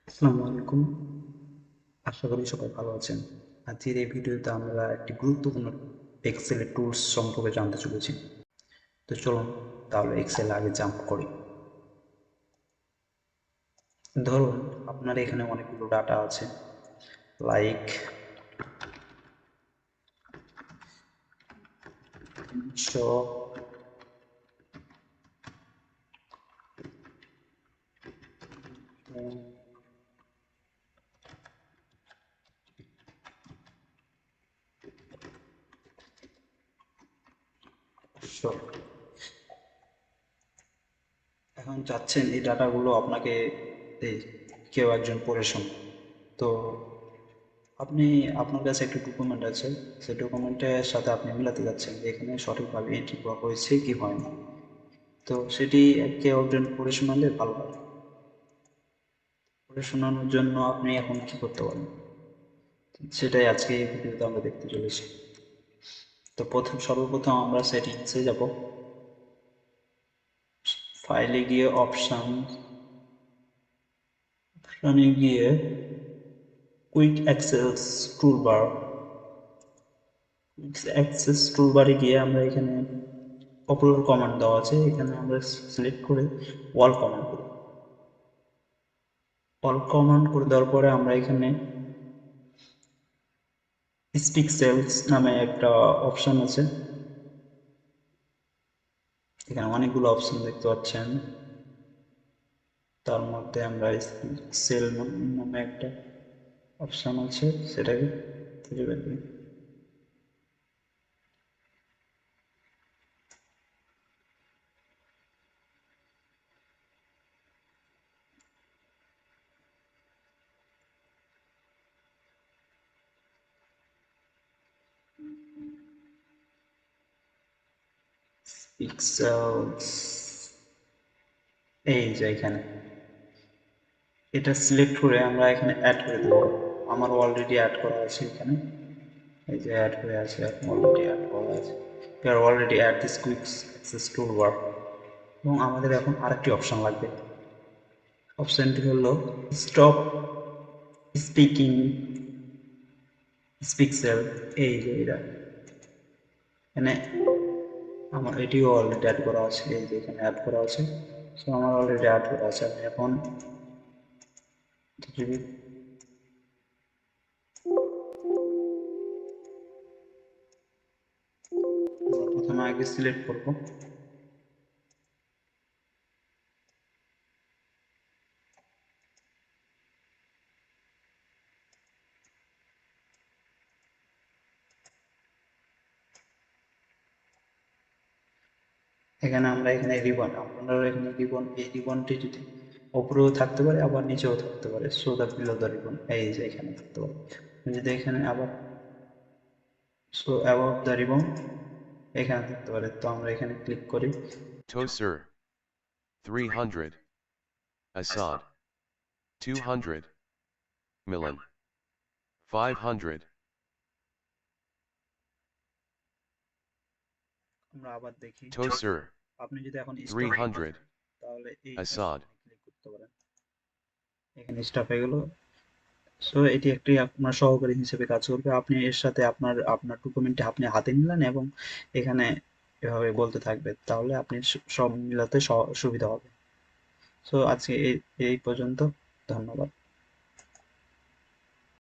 আসসালামু আলাইকুম। আশা করি সবাই ভালো আছেন। আজকের এই ভিডিওতে আমরা একটি গুরুত্বপূর্ণ এক্সেলের টুলস সম্পর্কে জানতে চলেছি। তো চলুন তাহলে এক্সেল আগে জাম্প করি। ধরুন আপনার এখানে অনেকগুলো ডাটা আছে, লাইক 300, 500। এখন চাচ্ছেন এই ডাটাগুলো আপনাকে এই কেউ একজন পড়ে শোনে। তো আপনি আপনার কাছে একটা ডকুমেন্ট আছে, সেই ডকুমেন্টের সাথে আপনি মিলাতে যাচ্ছেন যে এখানে সঠিকভাবে এন্ট্রি করা হয়েছে কি হয়নি। তো সেটি কেউ একজন পড়ে শোনালে ভালো হয়। পড়ে শোনানোর জন্য আপনি এখন কি করতে পারেন, সেটাই আজকে এই ভিডিওতে আমরা দেখতে চলেছি। তো সর্বপ্রথম আমরা সেটিংসে যাব। ফাইলে গিয়ে অপশানে গিয়ে কুইক অ্যাক্সেস টুলবার, অ্যাক্সেস টুলবারে গিয়ে আমরা এখানে পপুলার কমান্ড দেওয়া আছে, এখানে আমরা সিলেক্ট করে অল কমান্ড করি। অল কমান্ড করে দেওয়ার পরে আমরা এখানে স্পিক সেলস নামে একটা অপশন আছে, এখানে অনেকগুলো অপশন দেখতে পাচ্ছেন। তার মধ্যে আমরা সেল নামে একটা অপশন আছে, সেটাকে খুঁজে বের করি। পিক্সেলস, এই যে এখানে এটা সিলেক্ট করে আমরা এখানে অ্যাড করে দেবো। আমার অলরেডি অ্যাড করা আছে এখানে, এই যে অ্যাড হয়ে আছে, এখন অলরেডি অ্যাড করা আছে। We are already at this quick access toolbar। এবং আমাদের এখন আরেকটি অপশন লাগবে। অপশনটি হলো স্টপ স্পিকিং পিক্সেল, এই যে এটা এখানে আমার এটিও অলরেডি অ্যাড করা আছে, এই যে এখানে অ্যাড করা আছে। সো আমার অলরেডি অ্যাড করা আছে। আমি এখন যদি প্রথমে আগে সিলেক্ট করব, এখানে আমরা এখানে রিবন, আপনারা এখানে রিবন, এই রিবনটি যদি উপরেও থাকতে পারে আবার নিচেও থাকতে পারে, so the below the ribbon, এই যে এখানে থাকতে পারে। যদি এখানে আবার সো অ্যাবাভ দ্য রিবন এখানে থাকতে পারে, তো আমরা এখানে ক্লিক করি। Tosir 300, Assad 200, Milan 500, আমরা আবার দেখি, Tosir আপনি যদি এখন স্টপ করতে 300, চান তাহলে এই Assad ক্লিক করতে পারেন, এখানে স্টপ হয়ে গেল। সো এটি একটি আপনার সহকারী হিসেবে কাজ করবে। আপনি এর সাথে আপনার আপনার ডকুমেন্টটি আপনি হাতে নিলেন এবং এখানে এভাবে বলতে থাকবে, তাহলে আপনি সব মিলাতে সুবিধা হবে। সো আজকে এই এই পর্যন্ত। ধন্যবাদ।